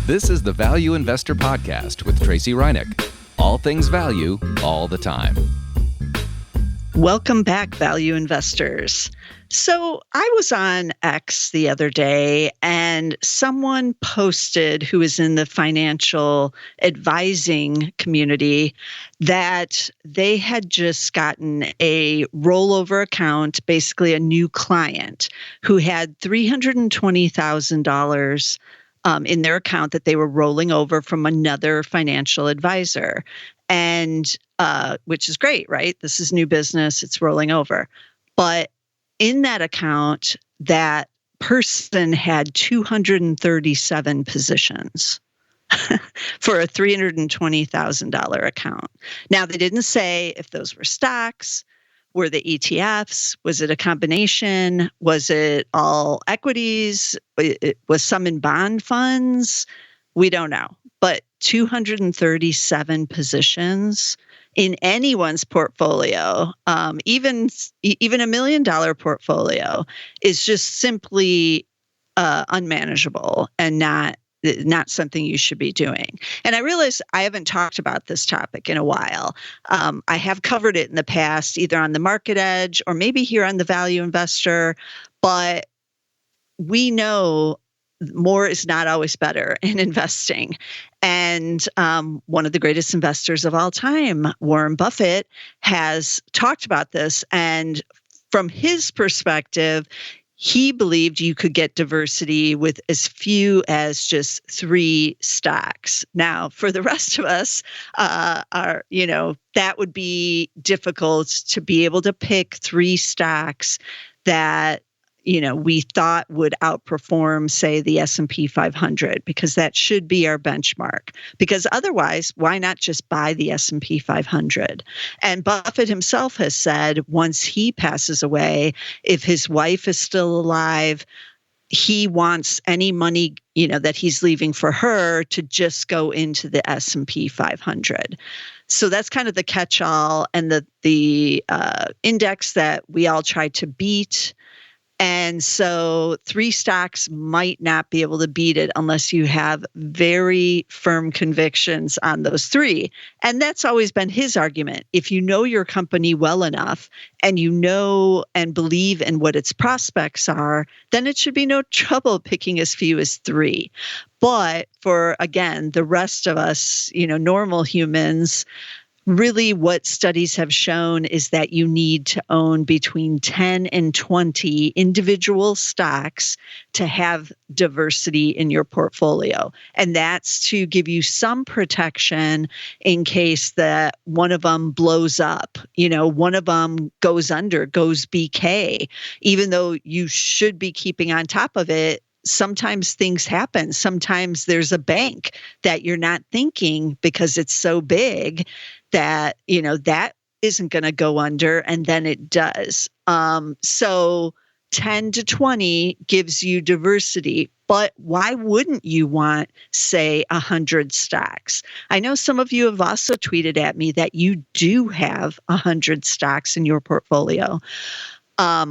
This is the Value Investor Podcast with Tracey Reineck. All things value, all the time. Welcome back, value investors. So I was on X the other day and someone posted, who is in the financial advising community, that they had just gotten a rollover account, basically a new client who had $320,000 in their account that they were rolling over from another financial advisor. And which is great, right? This is new business, it's rolling over. But in that account, that person had 237 positions for a $320,000 account. Now, they didn't say if those were stocks, were they ETFs, was it a combination, was it all equities, was some in bond funds? We don't know. But 237 positions in anyone's portfolio, even $1 million portfolio, is just simply unmanageable and not something you should be doing. And I realize I haven't talked about this topic in a while. I have covered it in the past, either on the Market Edge or maybe here on the Value Investor, but we know more is not always better in investing. And one of the greatest investors of all time, Warren Buffett, has talked about this. And from his perspective, he believed you could get diversity with as few as just 3 stocks. Now, for the rest of us, that would be difficult to be able to pick 3 stocks that we thought would outperform, say, the S&P 500, because that should be our benchmark. Because otherwise, why not just buy the S&P 500? And Buffett himself has said once he passes away, if his wife is still alive, he wants any money, that he's leaving for her to just go into the S&P 500. So that's kind of the catch-all and the index that we all try to beat. And so 3 stocks might not be able to beat it unless you have very firm convictions on those 3. And that's always been his argument. If you know your company well enough and you know and believe in what its prospects are, then it should be no trouble picking as few as 3. But for, again, the rest of us, normal humans, really, what studies have shown is that you need to own between 10 and 20 individual stocks to have diversity in your portfolio. And that's to give you some protection in case that one of them blows up, one of them goes under, goes BK, even though you should be keeping on top of it. Sometimes things happen. Sometimes there's a bank that you're not thinking because it's so big that, that isn't going to go under, and then it does. So 10 to 20 gives you diversity, but why wouldn't you want, say, 100 stocks? I know some of you have also tweeted at me that you do have 100 stocks in your portfolio.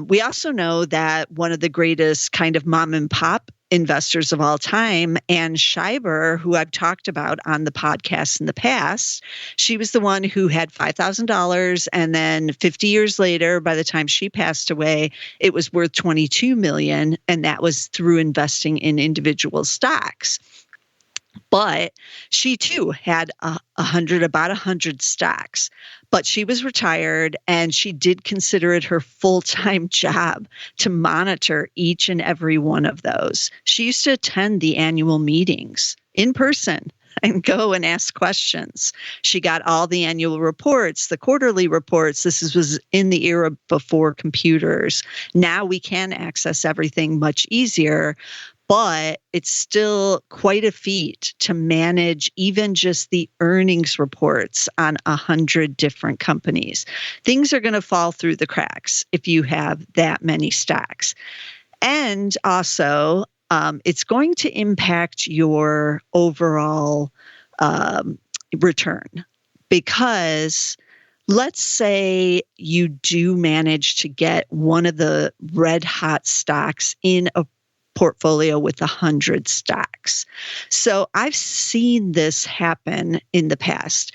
We also know that one of the greatest kind of mom and pop investors of all time, Ann Schreiber, who I've talked about on the podcast in the past, she was the one who had $5,000, and then 50 years later, by the time she passed away, it was worth $22 million, and that was through investing in individual stocks. But she too had about 100 stocks. But she was retired, and she did consider it her full-time job to monitor each and every one of those. She used to attend the annual meetings in person and go and ask questions. She got all the annual reports, the quarterly reports. This was in the era before computers. Now we can access everything much easier. But it's still quite a feat to manage even just the earnings reports on 100 different companies. Things are going to fall through the cracks if you have that many stocks. And also, it's going to impact your overall return, because let's say you do manage to get one of the red hot stocks in a portfolio with 100 stocks. So I've seen this happen in the past.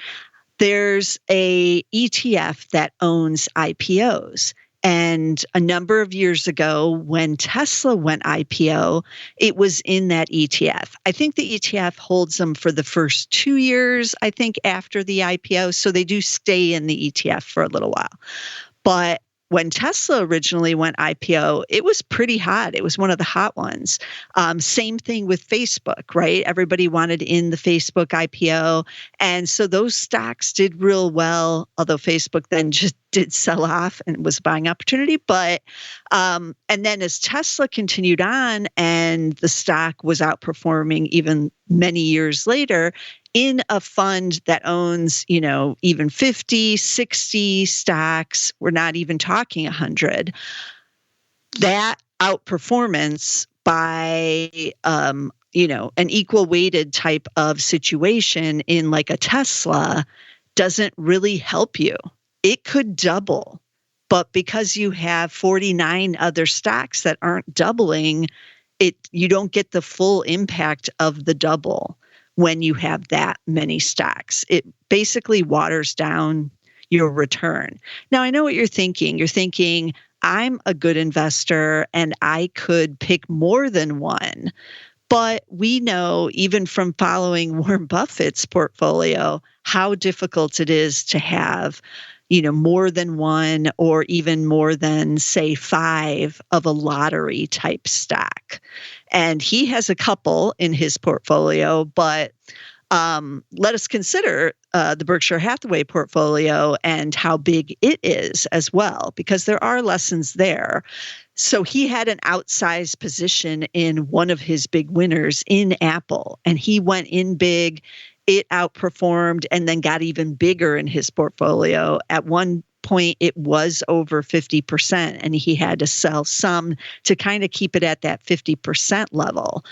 There's a ETF that owns IPOs. And a number of years ago, when Tesla went IPO, it was in that ETF. I think the ETF holds them for the first 2 years, I think, after the IPO. So they do stay in the ETF for a little while. But when Tesla originally went IPO, it was pretty hot. It was one of the hot ones. Same thing with Facebook, right? Everybody wanted in the Facebook IPO. And so those stocks did real well, although Facebook then just did sell off and was a buying opportunity. But, and then as Tesla continued on and the stock was outperforming even many years later, in a fund that owns, even 50, 60 stocks, we're not even talking 100, that outperformance by, an equal weighted type of situation in like a Tesla doesn't really help you. It could double, but because you have 49 other stocks that aren't doubling, you don't get the full impact of the double when you have that many stocks. It basically waters down your return. Now, I know what you're thinking. You're thinking, I'm a good investor and I could pick more than one. But we know, even from following Warren Buffett's portfolio, how difficult it is to have more than one or even more than, say, 5 of a lottery type stock. And he has a couple in his portfolio, but let us consider the Berkshire Hathaway portfolio and how big it is as well, because there are lessons there. So he had an outsized position in one of his big winners in Apple, and he went in big. It outperformed and then got even bigger in his portfolio. At one point, it was over 50%, and he had to sell some to kind of keep it at that 50% level.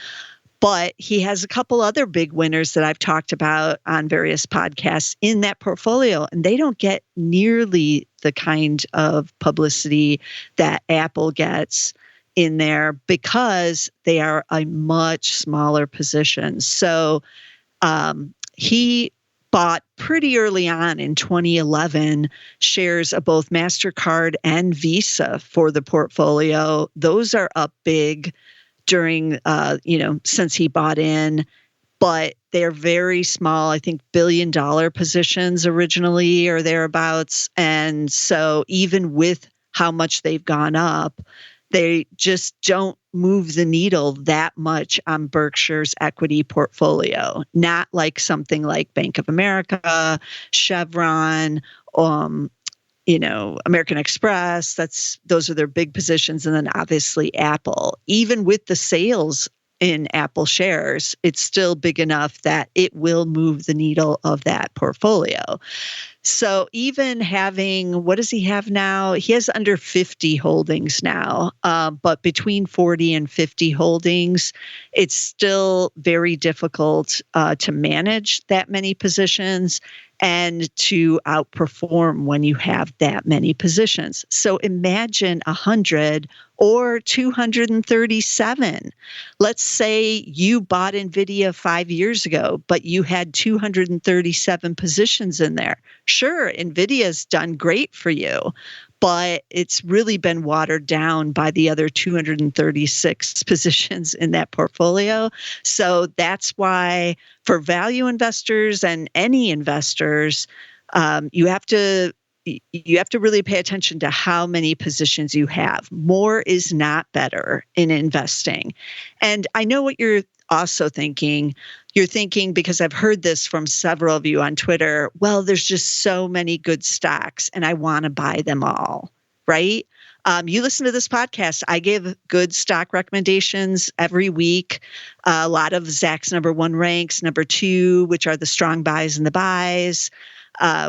But he has a couple other big winners that I've talked about on various podcasts in that portfolio, and they don't get nearly the kind of publicity that Apple gets in there because they are a much smaller position. So he bought pretty early on in 2011 shares of both MasterCard and Visa for the portfolio. Those are up big during, since he bought in, but they're very small, I think billion-dollar positions originally or thereabouts. And so even with how much they've gone up, they just don't move the needle that much on Berkshire's equity portfolio. Not like something like Bank of America, Chevron, American Express. Those are their big positions. And then obviously Apple. Even with the sales in Apple shares, it's still big enough that it will move the needle of that portfolio. So even having, what does he have now? He has under 50 holdings now, but between 40 and 50 holdings, it's still very difficult to manage that many positions and to outperform when you have that many positions. So imagine 100 or 237. Let's say you bought NVIDIA 5 years ago, but you had 237 positions in there. Sure, NVIDIA's done great for you, but it's really been watered down by the other 236 positions in that portfolio. So that's why for value investors and any investors, you have to really pay attention to how many positions you have. More is not better in investing. And I know what you're also thinking. You're thinking, because I've heard this from several of you on Twitter, well, there's just so many good stocks and I want to buy them all, right? You listen to this podcast, I give good stock recommendations every week. A lot of Zach's number 1 ranks, number 2, which are the strong buys and the buys.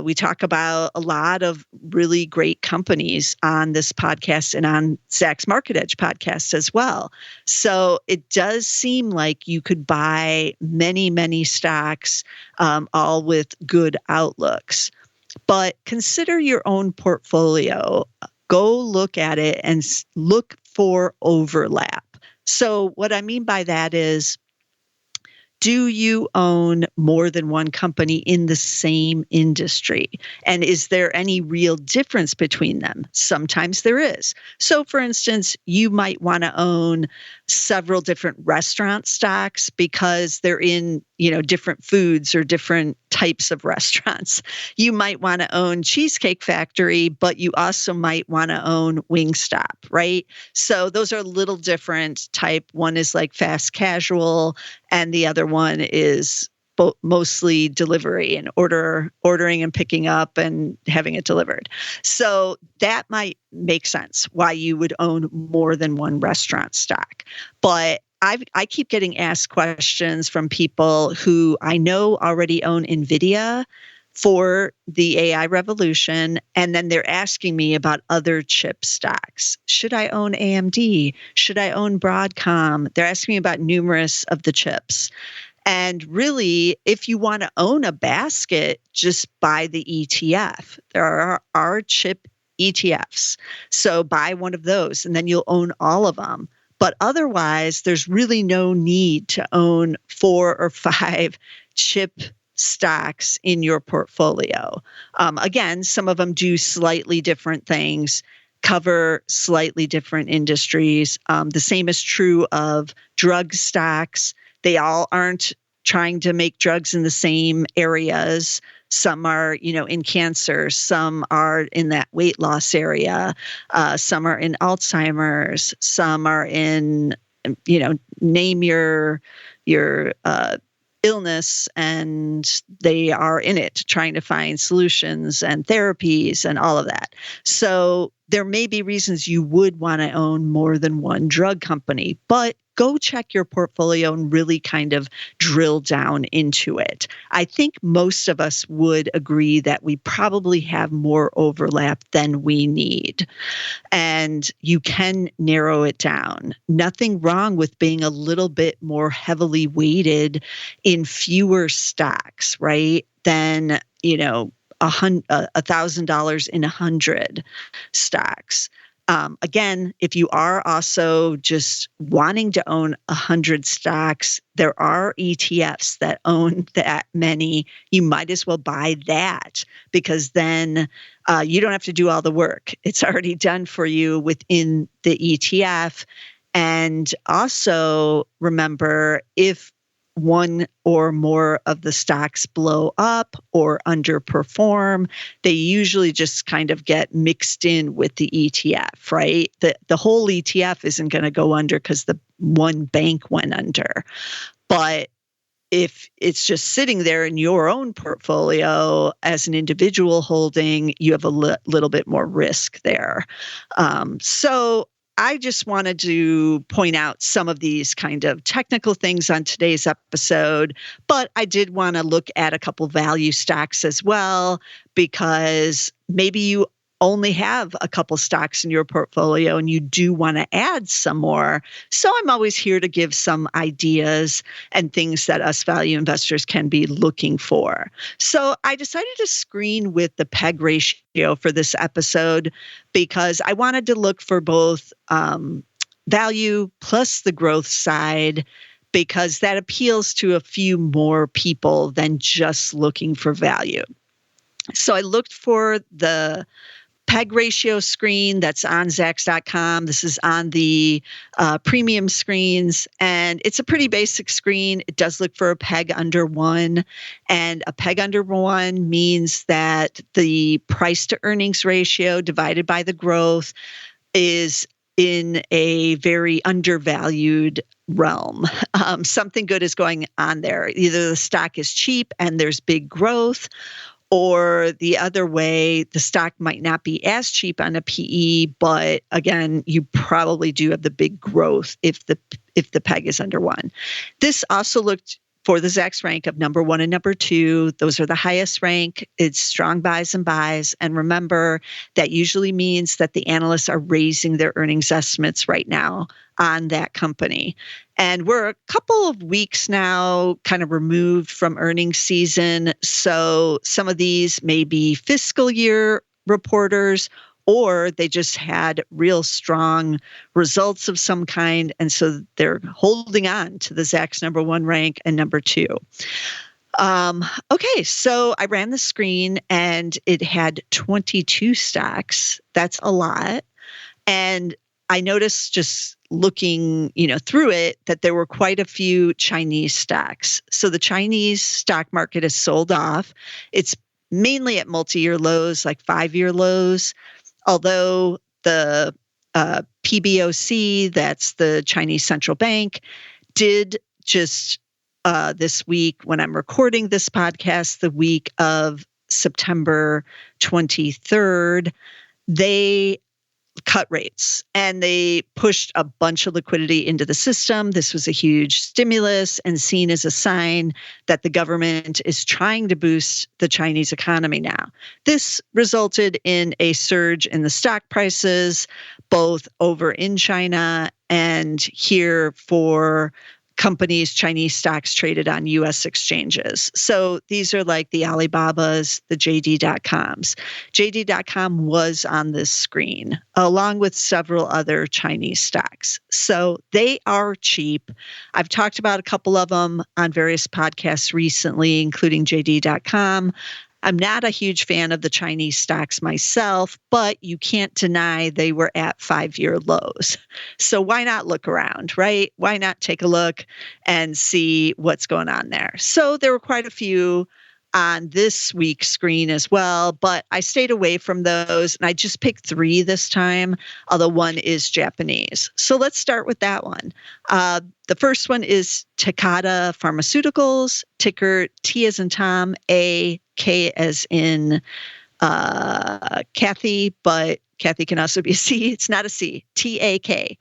We talk about a lot of really great companies on this podcast and on Zach's Market Edge podcast as well. So it does seem like you could buy many, many stocks, all with good outlooks. But consider your own portfolio. Go look at it and look for overlap. So what I mean by that is, do you own more than one company in the same industry? And is there any real difference between them? Sometimes there is. So, for instance, you might want to own several different restaurant stocks because they're in, different foods or different types of restaurants. You might want to own Cheesecake Factory, but you also might want to own Wingstop, right? So those are a little different type. One is like fast casual, and the other one is mostly delivery and ordering and picking up and having it delivered. So that might make sense why you would own more than one restaurant stock. But I keep getting asked questions from people who I know already own NVIDIA for the AI revolution, and then they're asking me about other chip stocks. Should I own AMD? Should I own Broadcom? They're asking me about numerous of the chips. And really, if you want to own a basket, just buy the ETF. There are chip ETFs. So buy one of those, and then you'll own all of them. But otherwise, there's really no need to own 4 or 5 chip stocks in your portfolio. Again, some of them do slightly different things, cover slightly different industries. The same is true of drug stocks. They all aren't trying to make drugs in the same areas. Some are, in cancer. Some are in that weight loss area. Some are in Alzheimer's. Some are in, name your illness, and they are in it trying to find solutions and therapies and all of that. So there may be reasons you would want to own more than one drug company, but go check your portfolio and really kind of drill down into it. I think most of us would agree that we probably have more overlap than we need. And you can narrow it down. Nothing wrong with being a little bit more heavily weighted in fewer stocks, right? Than, $1,000 in 100 stocks. Again, if you are also just wanting to own 100 stocks, there are ETFs that own that many. You might as well buy that, because then you don't have to do all the work. It's already done for you within the ETF. And also remember, if one or more of the stocks blow up or underperform, they usually just kind of get mixed in with the ETF, right? The whole ETF isn't going to go under because the one bank went under. But if it's just sitting there in your own portfolio as an individual holding, you have a little bit more risk there. So I just wanted to point out some of these kind of technical things on today's episode, but I did want to look at a couple value stocks as well, because maybe you only have a couple stocks in your portfolio and you do want to add some more. So I'm always here to give some ideas and things that us value investors can be looking for. So I decided to screen with the PEG ratio for this episode because I wanted to look for both value plus the growth side, because that appeals to a few more people than just looking for value. So I looked for the PEG ratio screen that's on Zacks.com. This is on the premium screens, and it's a pretty basic screen. It does look for a PEG under 1, and a PEG under 1 means that the price to earnings ratio divided by the growth is in a very undervalued realm. Something good is going on there. Either the stock is cheap and there's big growth, or the other way, the stock might not be as cheap on a PE, but again, you probably do have the big growth if the PEG is under 1. This also looked for the Zacks rank of number 1 and number 2. Those are the highest rank. It's strong buys and buys. And remember, that usually means that the analysts are raising their earnings estimates right now on that company. And we're a couple of weeks now kind of removed from earnings season. So some of these may be fiscal year reporters, or they just had real strong results of some kind. And so they're holding on to the Zacks number one rank and number two. Okay, so I ran the screen and it had 22 stocks. That's a lot. And I noticed just looking, through it that there were quite a few Chinese stocks. So the Chinese stock market is sold off. It's mainly at multi-year lows, like 5-year lows, although the PBOC, that's the Chinese central bank, did just this week, when I'm recording this podcast, the week of September 23rd, they cut rates and they pushed a bunch of liquidity into the system. This was a huge stimulus and seen as a sign that the government is trying to boost the Chinese economy now. This resulted in a surge in the stock prices, both over in China and here for companies, Chinese stocks traded on U.S. exchanges. So these are like the Alibabas, the JD.coms. JD.com was on this screen, along with several other Chinese stocks. So they are cheap. I've talked about a couple of them on various podcasts recently, including JD.com. I'm not a huge fan of the Chinese stocks myself, but you can't deny they were at 5-year lows. So why not look around, right? Why not take a look and see what's going on there? So there were quite a few on this week's screen as well, but I stayed away from those and I just picked 3 this time, although one is Japanese. So let's start with that one. The first one is Takeda Pharmaceuticals, ticker T as in Tom, A, K as in Kathy, but Kathy can also be a C. It's not a C, TAK.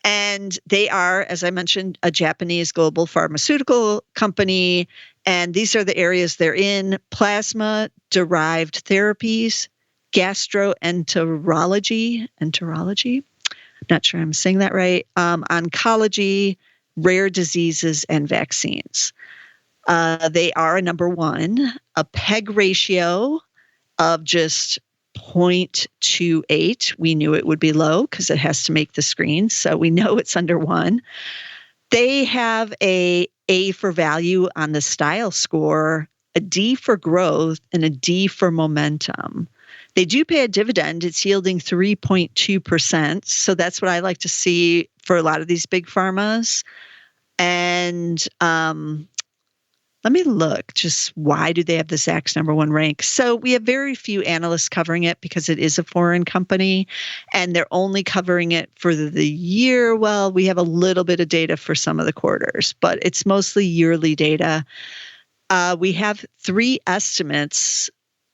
And they are, as I mentioned, a Japanese global pharmaceutical company. And these are the areas they're in: plasma-derived therapies, gastroenterology, not sure I'm saying that right, oncology, rare diseases, and vaccines. They are a number one, a PEG ratio of just 0.28. We knew it would be low because it has to make the screen, so we know it's under 1. They have a for value on the style score, a D for growth, and a D for momentum. They do pay a dividend. It's yielding 3.2%. So that's what I like to see for a lot of these big pharmas. And let me look, just why do they have the Zacks number one rank? So we have very few analysts covering it because it is a foreign company and they're only covering it for the year. Well, we have a little bit of data for some of the quarters, but it's mostly yearly data. We have 3 estimates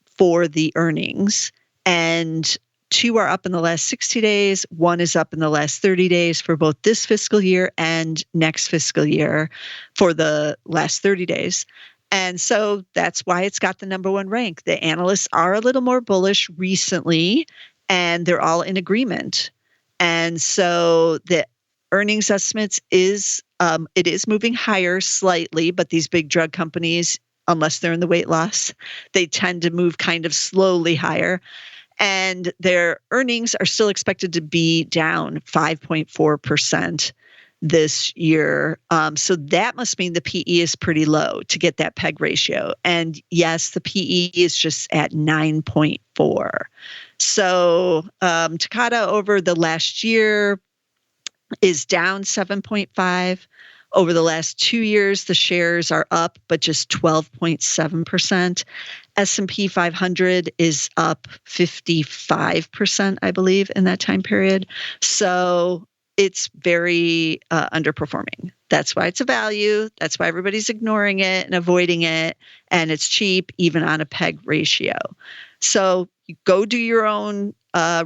for the earnings, and 2 are up in the last 60 days. 1 is up in the last 30 days for both this fiscal year and next fiscal year for the last 30 days. And so that's why it's got the number one rank. The analysts are a little more bullish recently, and they're all in agreement. And so the earnings estimates it is moving higher slightly, but these big drug companies, unless they're in the weight loss, they tend to move kind of slowly higher. And their earnings are still expected to be down 5.4% this year. So that must mean the PE is pretty low to get that PEG ratio. And yes, the PE is just at 9.4. So Takeda over the last year is down 7.5. Over the last 2 years, the shares are up, but just 12.7%. S&P 500 is up 55%, I believe, in that time period. So it's very underperforming. That's why it's a value. That's why everybody's ignoring it and avoiding it. And it's cheap, even on a PEG ratio. So you go do your own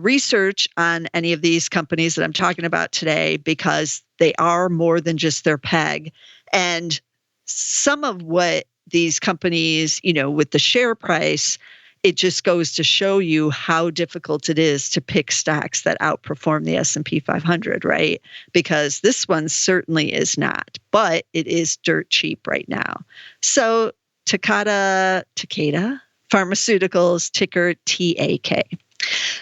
research on any of these companies that I'm talking about today, because they are more than just their PEG. And some of what these companies, with the share price, it just goes to show you how difficult it is to pick stocks that outperform the S&P 500, right? Because this one certainly is not, but it is dirt cheap right now. So Takeda Pharmaceuticals, ticker TAK.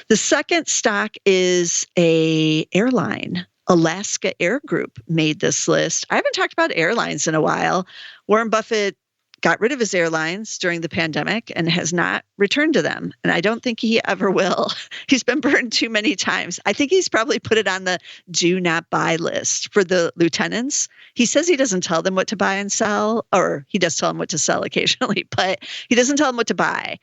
The second stock is a airline. Alaska Air Group made this list. I haven't talked about airlines in a while. Warren Buffett got rid of his airlines during the pandemic and has not returned to them. And I don't think he ever will. He's been burned too many times. I think he's probably put it on the do not buy list for the lieutenants. He says he doesn't tell them what to buy and sell, or he does tell them what to sell occasionally, but he doesn't tell them what to buy.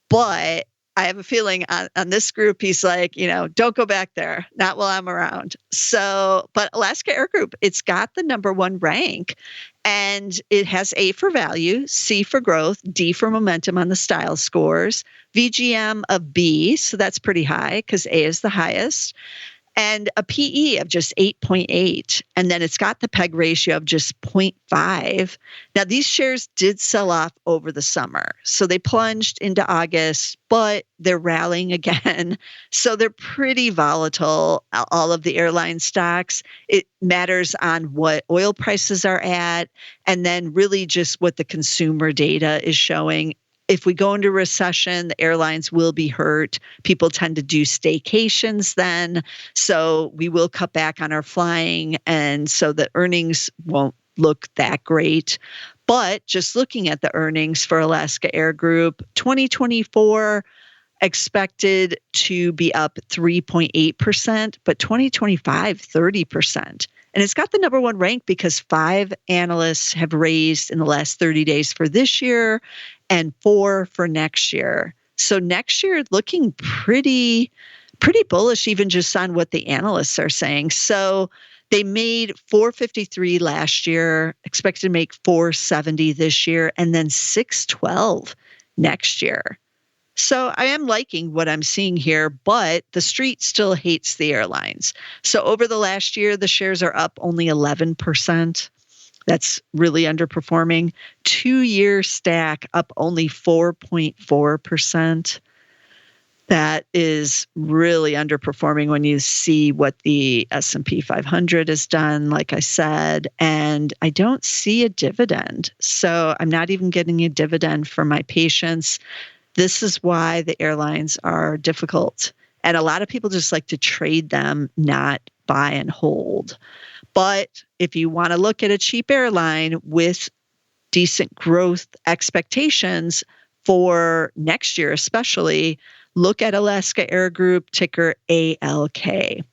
But I have a feeling on this group, he's like, don't go back there, not while I'm around. So, but Alaska Air Group, it's got the number one rank, and it has A for value, C for growth, D for momentum on the style scores, VGM of B, so that's pretty high because A is the highest, and a PE of just 8.8. And then it's got the PEG ratio of just 0.5. Now, these shares did sell off over the summer. So they plunged into August, but they're rallying again. So they're pretty volatile, all of the airline stocks. It matters on what oil prices are at, and then really just what the consumer data is showing. If we go into recession, the airlines will be hurt. People tend to do staycations then. So we will cut back on our flying. And so the earnings won't look that great. But just looking at the earnings for Alaska Air Group, 2024 expected to be up 3.8%, but 2025, 30%. And it's got the number one rank because 5 analysts have raised in the last 30 days for this year and 4 for next year. So next year looking pretty bullish, even just on what the analysts are saying. So they made 453 last year, expected to make 470 this year, and then 612 next year. So I am liking what I'm seeing here, but the street still hates the airlines. So over the last year, the shares are up only 11%. That's really underperforming. 2-year stack up only 4.4%. That is really underperforming when you see what the S&P 500 has done, like I said, and I don't see a dividend. So I'm not even getting a dividend for my patients. This is why the airlines are difficult. And a lot of people just like to trade them, not buy and hold. But if you want to look at a cheap airline with decent growth expectations for next year especially, look at Alaska Air Group, ticker ALK.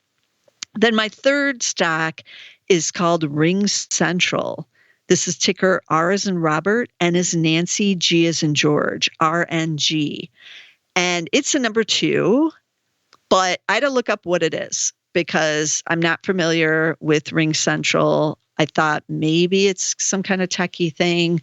Then my third stock is called Ring Central. This is ticker R as in Robert, N as in Nancy, G as in George, RNG. And it's a number 2, but I had to look up what it is because I'm not familiar with Ring Central. I thought maybe it's some kind of techie thing.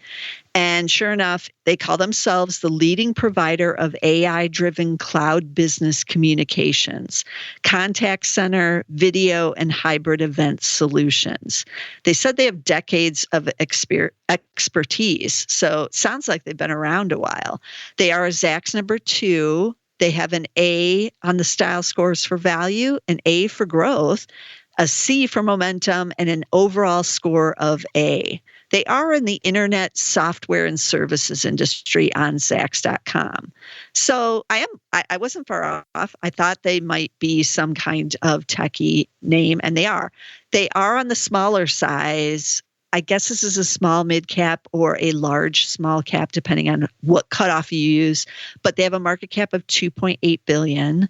And sure enough, they call themselves the leading provider of AI-driven cloud business communications, contact center, video, and hybrid event solutions. They said they have decades of expertise, so it sounds like they've been around a while. They are a Zacks number 2. They have an A on the style scores for value, an A for growth, a C for momentum, and an overall score of A. They are in the internet software and services industry on Zacks.com. So I wasn't far off. I thought they might be some kind of techie name, and they are. They are on the smaller size. I guess this is a small mid cap or a large small cap, depending on what cutoff you use. But they have a market cap of $2.8 billion.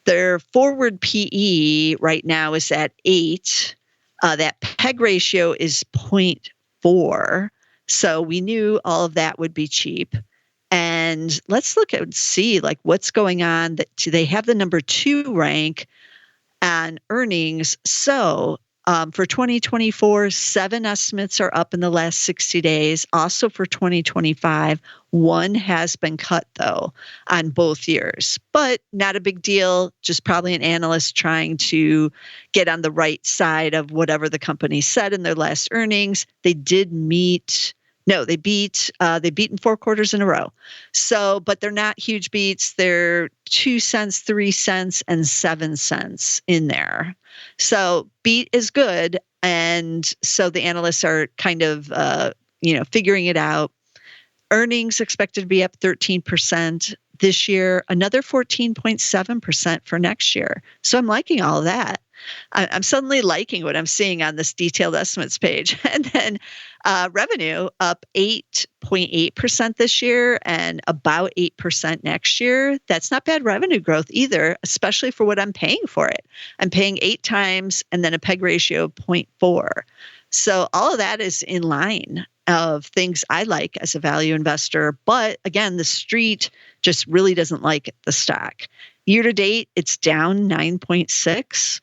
Their forward PE right now is at 8. That PEG ratio is 0.4. So we knew all of that would be cheap. And let's look at see like what's going on. They have the number 2 rank on earnings. So for 2024, 7 estimates are up in the last 60 days. Also for 2025, 1 has been cut, though, on both years. But not a big deal, just probably an analyst trying to get on the right side of whatever the company said in their last earnings. They did meet. No, they beat in 4 quarters in a row. So, but they're not huge beats. They're 2 cents, 3 cents, and 7 cents in there. So beat is good. And so the analysts are kind of, figuring it out. Earnings expected to be up 13%. this year, another 14.7% for next year. So I'm liking all of that. I'm suddenly liking what I'm seeing on this detailed estimates page. And then revenue up 8.8% this year and about 8% next year. That's not bad revenue growth either, especially for what I'm paying for it. I'm paying 8 times and then a PEG ratio of 0.4. So all of that is in line of things I like as a value investor. But again, the street just really doesn't like the stock. Year to date, it's down 9.6.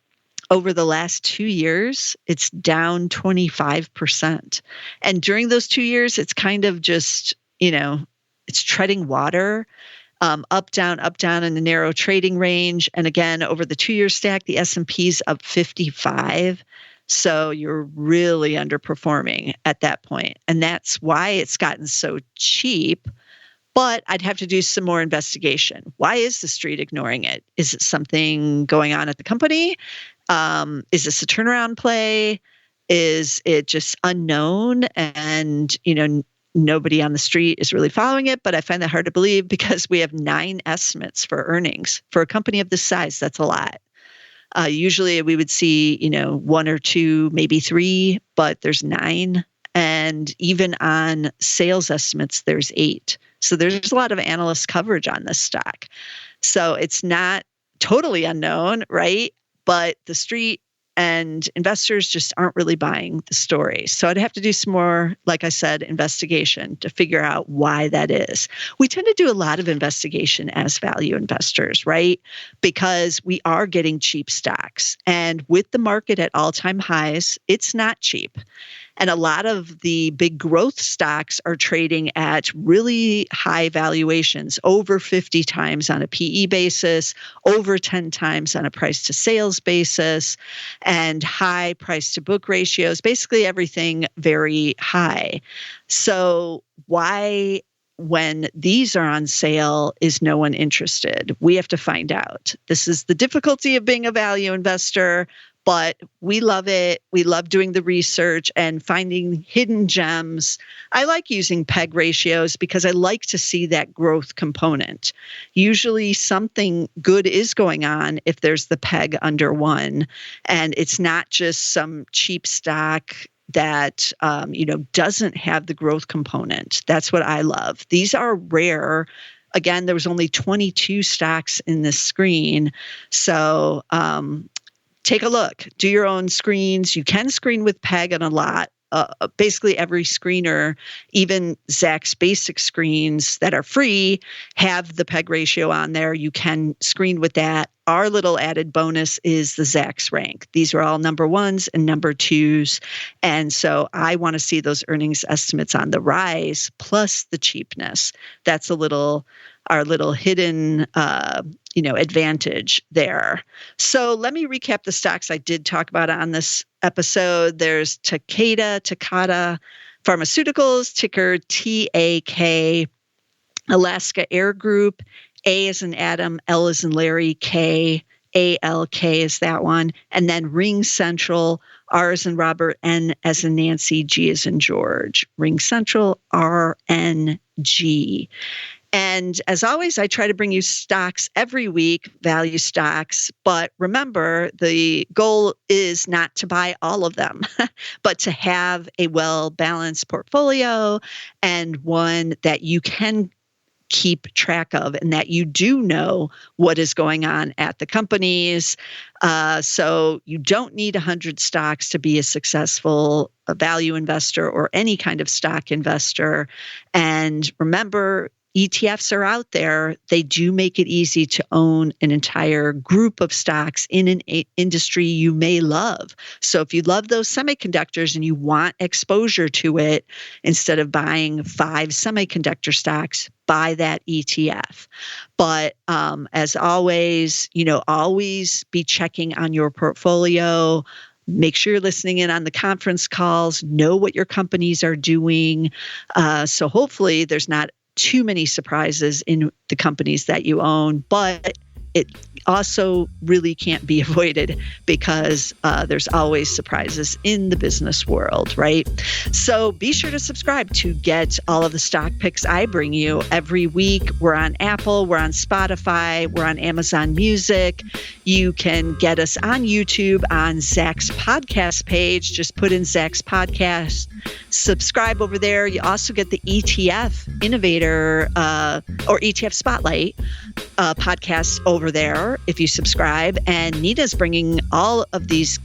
Over the last 2 years, it's down 25%. And during those 2 years, it's kind of just, it's treading water, up, down in a narrow trading range. And again, over the 2-year stack, the S&P's up 55. So you're really underperforming at that point. And that's why it's gotten so cheap. But I'd have to do some more investigation. Why is the street ignoring it? Is it something going on at the company? Is this a turnaround play? Is it just unknown and, nobody on the street is really following it? But I find that hard to believe because we have 9 estimates for earnings. For a company of this size, that's a lot. Usually we would see, 1 or 2, maybe 3, but there's 9. And even on sales estimates, there's 8. So there's a lot of analyst coverage on this stock. So it's not totally unknown, right? But the street and investors just aren't really buying the story. So I'd have to do some more, like I said, investigation to figure out why that is. We tend to do a lot of investigation as value investors, right? Because we are getting cheap stocks. And with the market at all-time highs, it's not cheap. And a lot of the big growth stocks are trading at really high valuations, over 50 times on a PE basis, over 10 times on a price to sales basis, and high price to book ratios, basically everything very high. So why, when these are on sale, is no one interested? We have to find out. This is the difficulty of being a value investor. But we love it. We love doing the research and finding hidden gems. I like using PEG ratios because I like to see that growth component. Usually something good is going on if there's the PEG under 1, and it's not just some cheap stock that doesn't have the growth component. That's what I love. These are rare. Again, there was only 22 stocks in this screen. So take a look, do your own screens. You can screen with PEG on a lot. Basically every screener, even Zach's basic screens that are free, have the PEG ratio on there. You can screen with that. Our little added bonus is the Zach's rank. These are all number 1s and number 2s. And so I want to see those earnings estimates on the rise plus the cheapness. That's our little hidden advantage there. So let me recap the stocks I did talk about on this episode. There's Takeda Pharmaceuticals, ticker TAK, Alaska Air Group, A as in Adam, L as in Larry, K, ALK is that one. And then Ring Central, R as in Robert, N as in Nancy, G as in George. Ring Central, RNG. And as always, I try to bring you stocks every week, value stocks. But remember, the goal is not to buy all of them, but to have a well-balanced portfolio and one that you can keep track of and that you do know what is going on at the companies. So you don't need 100 stocks to be a successful value investor or any kind of stock investor. And remember, ETFs are out there. They do make it easy to own an entire group of stocks in an industry you may love. So if you love those semiconductors and you want exposure to it, instead of buying 5 semiconductor stocks, buy that ETF. But as always, always be checking on your portfolio. Make sure you're listening in on the conference calls. Know what your companies are doing. So hopefully there's not too many surprises in the companies that you own, but it also really can't be avoided because there's always surprises in the business world, right? So be sure to subscribe to get all of the stock picks I bring you every week. We're on Apple, we're on Spotify, we're on Amazon Music. You can get us on YouTube on Zach's podcast page. Just put in Zach's podcast, subscribe over there. You also get the ETF Innovator or ETF Spotlight podcast over there if you subscribe. And Nita's bringing all of these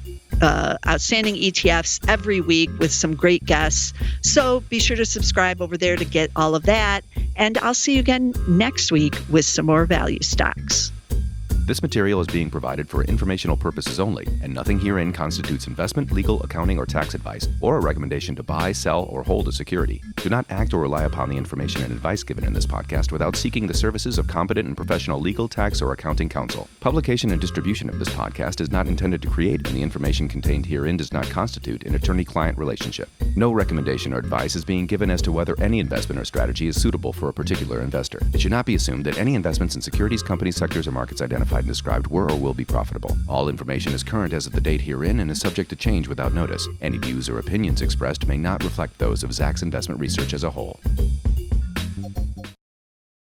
outstanding ETFs every week with some great guests. So be sure to subscribe over there to get all of that. And I'll see you again next week with some more value stocks. This material is being provided for informational purposes only, and nothing herein constitutes investment, legal, accounting, or tax advice, or a recommendation to buy, sell, or hold a security. Do not act or rely upon the information and advice given in this podcast without seeking the services of competent and professional legal, tax, or accounting counsel. Publication and distribution of this podcast is not intended to create, and the information contained herein does not constitute an attorney-client relationship. No recommendation or advice is being given as to whether any investment or strategy is suitable for a particular investor. It should not be assumed that any investments in securities, companies, sectors, or markets identified and described were or will be profitable. All information is current as of the date herein and is subject to change without notice. Any views or opinions expressed may not reflect those of Zacks Investment Research as a whole.